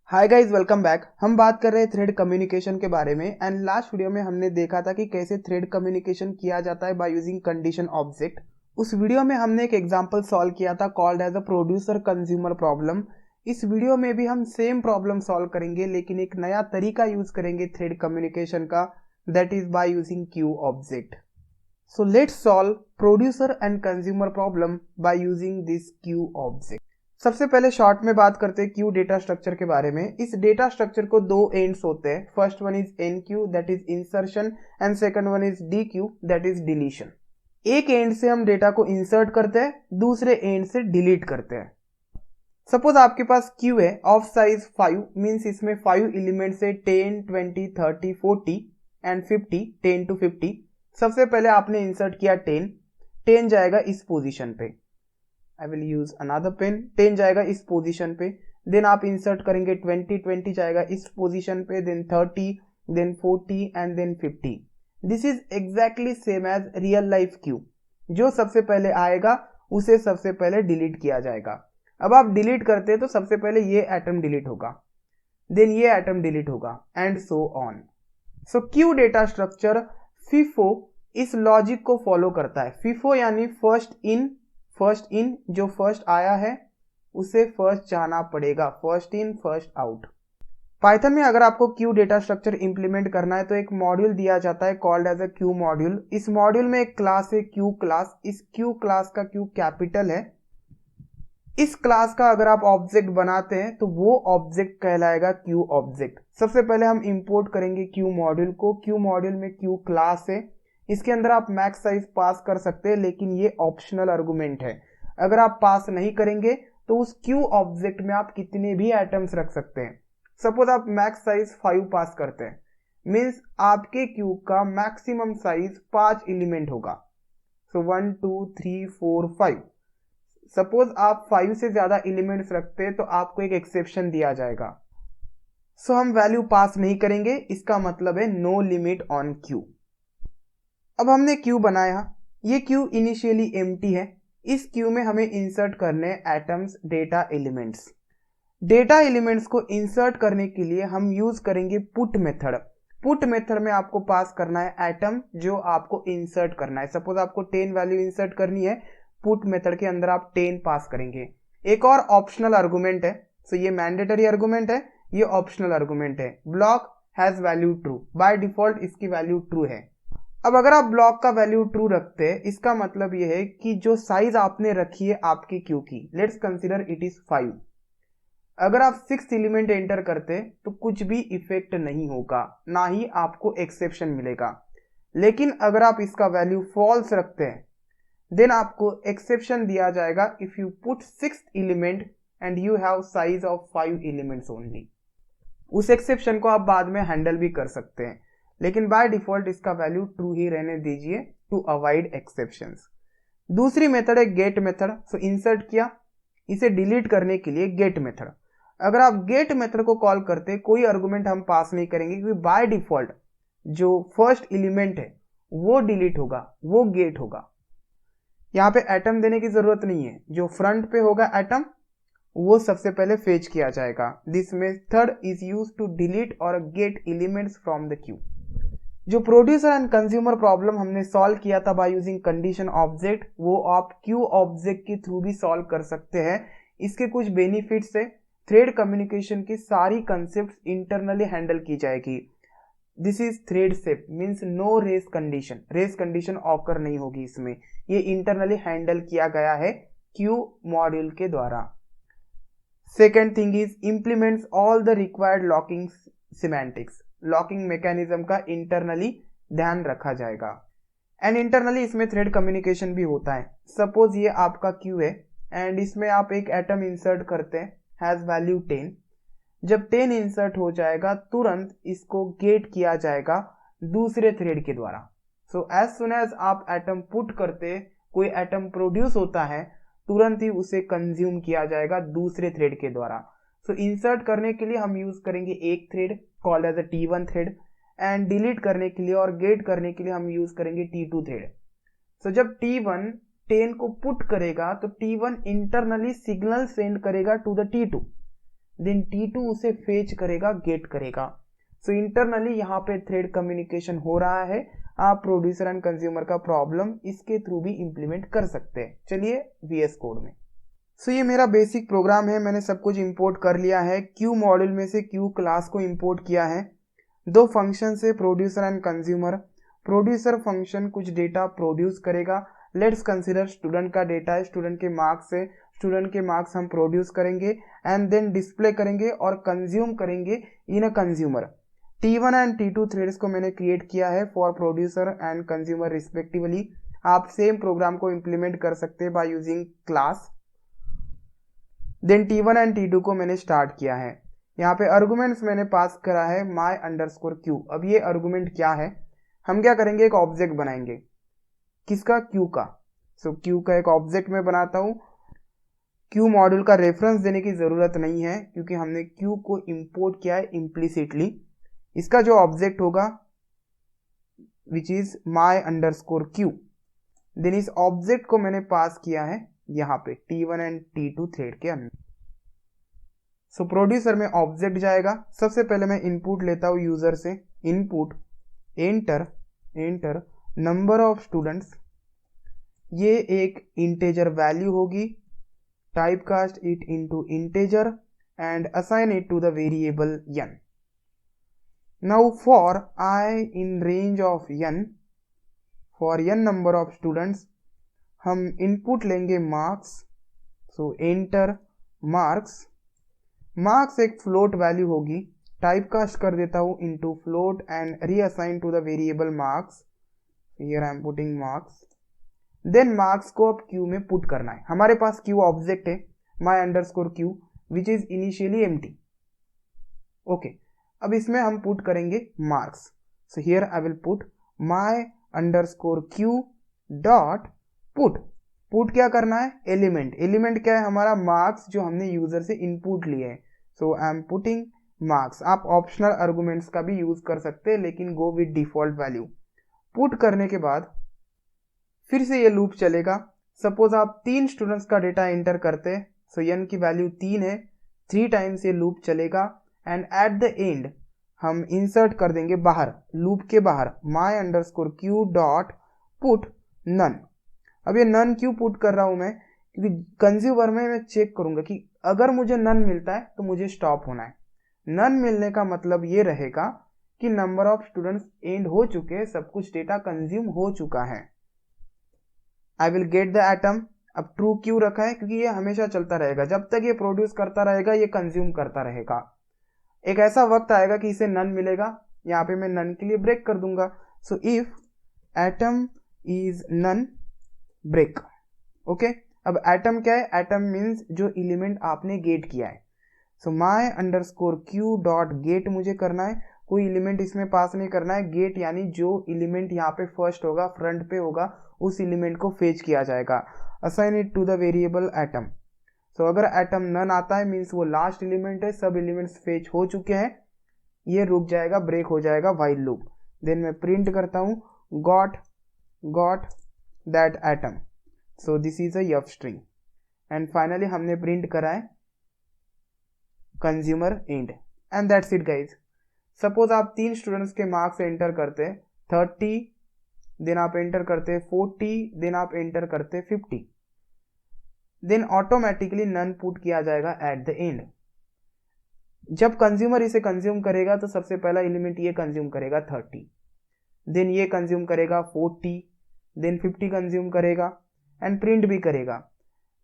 Hi guys, welcome back. हम बात कर रहे हैं थ्रेड कम्युनिकेशन के बारे में। एंड लास्ट वीडियो में हमने देखा था कि कैसे थ्रेड कम्युनिकेशन किया जाता है बाय यूजिंग कंडीशन ऑब्जेक्ट। उस वीडियो में हमने एक एग्जांपल सॉल्व किया था called as a producer consumer problem. इस वीडियो में भी हम सेम प्रॉब्लम सॉल्व करेंगे, लेकिन एक नया तरीका यूज करेंगे थ्रेड कम्युनिकेशन का, that is by using Q object. So let's solve producer and consumer problem by using this queue object. सबसे पहले शॉर्ट में बात करते हैं क्यू डेटा स्ट्रक्चर के बारे में। इस डेटा स्ट्रक्चर को दो एंड्स होते हैं। First one is an Q, that is insertion, and second one is D Q, that is deletion. एक एंड से हम डेटा को इंसर्ट करते हैं, दूसरे एंड से डिलीट करते हैं। सपोज आपके पास क्यू है ऑफ साइज 5, मीन्स इसमें 5 एलिमेंट्स है 10, 20, 30, 40 एंड 50, 10 to 50। सबसे पहले आपने इंसर्ट किया 10 जाएगा इस पोजीशन पे। I will use another pen. 10 जाएगा इस पोजीशन पे। देन आप इंसर्ट करेंगे 20 जाएगा इस पोजीशन पे, then 30, then 40 and then 50। This is exactly same as real life queue. जो सबसे पहले आएगा उसे सबसे पहले डिलीट किया जाएगा। अब आप डिलीट करते हैं तो सबसे पहले ये एटम डिलीट होगा, देन ये एटम डिलीट होगा, and so on. So Q data structure FIFO इस लॉजिक को फॉलो करता है। FIFO यानी फर्स्ट इन, जो फर्स्ट आया है उसे फर्स्ट जाना पड़ेगा, first in first out. Python में अगर आपको क्यू डेटा स्ट्रक्चर इंप्लीमेंट करना है तो एक मॉड्यूल दिया जाता है called as a queue module. इस मॉड्यूल में एक क्लास है क्यू क्लास। इस क्यू क्लास का क्यू कैपिटल है। इस क्लास का अगर आप ऑब्जेक्ट बनाते हैं तो वो ऑब्जेक्ट कहलाएगा क्यू ऑब्जेक्ट। सबसे पहले हम इंपोर्ट करेंगे क्यू मॉड्यूल को। क्यू मॉड्यूल में क्यू क्लास है, इसके अंदर आप मैक्स साइज पास कर सकते हैं, लेकिन ये ऑप्शनल आर्गुमेंट है। अगर आप पास नहीं करेंगे तो उस क्यू ऑब्जेक्ट में आप कितने भी आइटम्स रख सकते हैं। सपोज आप मैक्स साइज 5 पास करते हैं, मीन्स आपके क्यू का मैक्सिमम साइज 5 एलिमेंट होगा। सो 1 2 3 4 5। सपोज आप 5 से ज्यादा एलिमेंट्स रखते हैं तो आपको एक एक्सेप्शन दिया जाएगा। सो हम वैल्यू पास नहीं करेंगे, इसका मतलब है नो लिमिट ऑन क्यू। अब हमने क्यू बनाया, ये क्यू इनिशियली एम्प्टी है। इस क्यू में हमें इंसर्ट करने atoms, data elements. Data elements को इंसर्ट करने के लिए हम यूज करेंगे पुट मेथड। पुट मेथड में आपको पास करना है एटम जो आपको इंसर्ट करना है। सपोज आपको 10 वैल्यू इंसर्ट करनी है, पुट मेथड के अंदर आप 10 पास करेंगे। एक और ऑप्शनल आर्गुमेंट है, सो ये मैंडेटरी आर्गुमेंट है, ये ऑप्शनल आर्गुमेंट है। Block has value true, by default इसकी वैल्यू ट्रू है। अब अगर आप ब्लॉक का वैल्यू ट्रू रखते हैं, इसका मतलब ये है कि जो साइज आपने रखी है आपकी क्यू की, लेट्स कंसीडर इट इज 5। अगर आप 6 एलिमेंट एंटर करते तो कुछ भी इफेक्ट नहीं होगा, ना ही आपको एक्सेप्शन मिलेगा। लेकिन अगर आप इसका वैल्यू फॉल्स रखते हैं, देन आपको एक्सेप्शन दिया जाएगा if you put 6th element and you have size of 5 elements only. उस एक्सेप्शन को आप बाद में हैंडल भी कर सकते हैं, लेकिन बाय डिफॉल्ट इसका वैल्यू ट्रू ही रहने दीजिए टू अवॉइड एक्सेप्शंस। दूसरी मेथड है गेट मेथड। सो इंसर्ट किया, इसे डिलीट करने के लिए गेट मेथड। अगर आप गेट मेथड को कॉल करते कोई आर्गुमेंट हम पास नहीं करेंगे, क्योंकि बाय डिफॉल्ट जो फर्स्ट एलिमेंट है वो डिलीट होगा, वो गेट होगा। यहाँ पे एटम देने की जरूरत नहीं है, जो फ्रंट पे होगा एटम वो सबसे पहले फेच किया जाएगा। This method is used to delete और get elements from the queue. जो प्रोड्यूसर एंड कंज्यूमर प्रॉब्लम हमने सॉल्व किया था बाय यूजिंग कंडीशन ऑब्जेक्ट, वो आप क्यू ऑब्जेक्ट के थ्रू भी सॉल्व कर सकते हैं। इसके कुछ बेनिफिट्स है। थ्रेड कम्युनिकेशन की सारी कंसेप्ट इंटरनली हैंडल की जाएगी। This is thread safe, means no race condition, race condition occur नहीं होगी इसमें। ये इंटरनली हैंडल किया गया है क्यू मॉड्यूल के द्वारा। Second thing is implements all the required locking semantics. Locking mechanism का इंटरनली ध्यान रखा जाएगा। एंड इंटरनली इसमें थ्रेड कम्युनिकेशन भी होता है। सपोज ये आपका क्यू है एंड इसमें आप एक एटम इंसर्ट करते हैं, हैज वैल्यू 10। जब 10 इंसर्ट हो जाएगा तुरंत इसको गेट किया जाएगा दूसरे थ्रेड के द्वारा। सो एज सुन एज आप एटम पुट करते, कोई एटम प्रोड्यूस होता है, तुरंत ही उसे कंज्यूम किया जाएगा दूसरे थ्रेड के द्वारा। सो इंसर्ट करने के लिए हम यूज करेंगे एक thread called as a T1 thread, and delete करने के लिए और गेट करने के लिए हम यूज करेंगे T2 थ्रेड। सो जब T1 10 को पुट करेगा तो T1 इंटरनली सिग्नल सेंड करेगा to the T2, then T2 उसे फेच करेगा, गेट करेगा। सो इंटरनली यहाँ पे थ्रेड कम्युनिकेशन हो रहा है। आप प्रोड्यूसर एंड कंज्यूमर का प्रॉब्लम इसके थ्रू भी इंप्लीमेंट कर सकते हैं। चलिए VS कोड में। सो ये मेरा बेसिक प्रोग्राम है, मैंने सब कुछ इंपोर्ट कर लिया है। क्यू मॉड्यूल में से क्यू क्लास को इंपोर्ट किया है। दो फंक्शन से producer and consumer. Producer function कुछ डेटा प्रोड्यूस करेगा। लेट्स कंसीडर स्टूडेंट का डेटा है, स्टूडेंट के मार्क्स है, स्टूडेंट के मार्क्स हम प्रोड्यूस करेंगे एंड देन डिस्प्ले करेंगे और कंज्यूम करेंगे in a consumer. T1 and T2 threads को मैंने क्रिएट किया है for producer and consumer respectively. आप सेम प्रोग्राम को इंप्लीमेंट कर सकते हैं by using class. Then T1 and T2 को मैंने स्टार्ट किया है। यहाँ पे आर्गुमेंट्स मैंने पास करा है my_q। अब ये आर्गुमेंट क्या है, हम क्या करेंगे, एक ऑब्जेक्ट बनाएंगे। किसका? क्यू का। सो क्यू का एक ऑब्जेक्ट मैं बनाता हूँ। क्यू मॉड्यूल का रेफरेंस देने की जरूरत नहीं है क्योंकि हमने क्यू को इंपोर्ट किया है इम्प्लिसिटली। इसका जो ऑब्जेक्ट होगा विच इज my_q, देन इस ऑब्जेक्ट को मैंने पास किया है यहाँ पे T1 एंड T2 थ्रेड के अंदर। सो प्रोड्यूसर में ऑब्जेक्ट जाएगा। सबसे पहले मैं इनपुट लेता हूँ यूजर से। Input enter number of students, ये एक इंटेजर वैल्यू होगी। Type cast it into integer and assign it to the variable n। Now for I in range of n, for n number of students, हम input लेंगे marks. So enter marks एक float value होगी। Type cast कर देता हूं into float and reassign to the variable marks. Here I am putting marks. Then marks को अब Q में पुट करना है। हमारे पास क्यू ऑब्जेक्ट है my_q which is initially empty. Okay, अब इसमें हम पुट करेंगे marks. So here I will put my_q dot put क्या करना है? एलिमेंट क्या है हमारा? मार्क्स, जो हमने यूजर से इनपुट लिए है। सो आई एम पुटिंग मार्क्स। आप ऑप्शनल आर्गुमेंट्स का भी यूज कर सकते हैं लेकिन go with default value. Put करने के बाद फिर से ये लूप चलेगा। सपोज आप 3 स्टूडेंट्स का डेटा एंटर करते हैं। सो n की वैल्यू 3 है, 3 टाइम्स ये लूप चलेगा एंड एट द एंड हम इंसर्ट कर देंगे बाहर, लूप के बाहर my_q डॉट पुट नन। अब ये नन क्यों पुट कर रहा हूं मैं? क्योंकि कंज्यूमर में मैं चेक करूंगा कि अगर मुझे नन मिलता है तो मुझे स्टॉप होना है। नन मिलने का मतलब ये रहेगा कि नंबर ऑफ स्टूडेंट्स एंड हो चुके हैं, सब कुछ डेटा कंज्यूम हो चुका है। I will get the atom. अब ट्रू क्यों रखा है? क्योंकि ये हमेशा चलता रहेगा, जब तक ये प्रोड्यूस करता रहेगा ये कंज्यूम करता रहेगा। एक ऐसा वक्त आएगा कि इसे नन मिलेगा, यहाँ पे मैं नन के लिए ब्रेक कर दूंगा। So if atom is none break. Okay, अब एटम क्या है? एटम मीन्स जो एलिमेंट आपने गेट किया है। सो my_q डॉट गेट मुझे करना है, कोई एलिमेंट इसमें पास नहीं करना है। गेट यानी जो एलिमेंट यहाँ पे फर्स्ट होगा, फ्रंट पे होगा, उस एलिमेंट को फेच किया जाएगा। Assign it to the variable atom. So अगर एटम नन आता है मीन्स वो लास्ट एलिमेंट है, सब एलिमेंट्स फेच हो चुके हैं, ये रुक जाएगा, ब्रेक हो जाएगा व्हाइल लूप। देन मैं प्रिंट करता हूँ got that atom. So this is a f string and finally हमने प्रिंट करा है consumer and that's it it guys. Suppose आप 3 स्टूडेंट्स के मार्क्स एंटर करते हैं 30, देन आप एंटर करते हैं 40, देन आप एंटर करते हैं 50, देन ऑटोमेटिकली नन पुट किया जाएगा एट द एंड। जब कंज्यूमर इसे कंज्यूम करेगा तो सबसे पहला एलिमेंट ये कंज्यूम करेगा 30, देन ये कंज्यूम करेगा 40, देन 50 कंज्यूम करेगा एंड प्रिंट भी करेगा।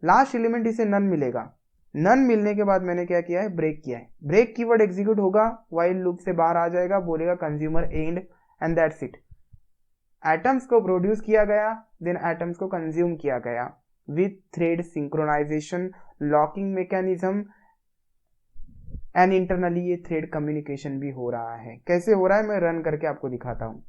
लास्ट एलिमेंट इसे नन मिलेगा। नन मिलने के बाद मैंने क्या किया है? ब्रेक किया है। ब्रेक कीवर्ड एग्जीक्यूट होगा, व्हाइल लूप से बाहर आ जाएगा, बोलेगा कंज्यूमर एंड दैट्स इट। एटम्स को प्रोड्यूस किया गया, देन एटम्स को कंज्यूम किया गया with thread synchronization, locking mechanism and internally ये थ्रेड कम्युनिकेशन भी हो रहा है। कैसे हो रहा है मैं रन करके आपको दिखाता हूँ।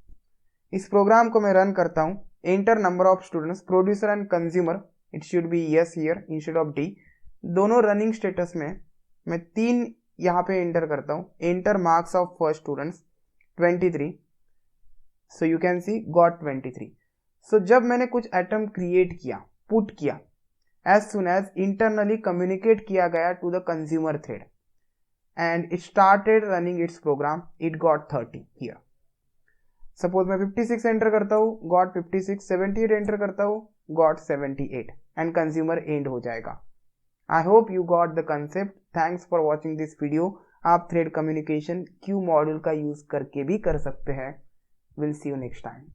इस प्रोग्राम को मैं रन करता हूँ। Enter number of students, producer and consumer, it should be yes here instead of D. दोनों रनिंग स्टेटस में मैं 3 यहाँ पे एंटर करता हूँ। Enter marks of first students 23, so you can see got 23। सो जब मैंने कुछ एटम क्रिएट किया, पुट किया, as soon as internally communicate किया गया to the consumer thread. and it started running its program. It got 30 here. Suppose मैं 56 enter करता हूँ, got 56, 78 एंटर करता हूँ, got 78 and consumer end हो जाएगा. I hope you got the concept. Thanks for watching this video. आप thread communication Q module का use करके भी कर सकते हैं. We'll see you next time.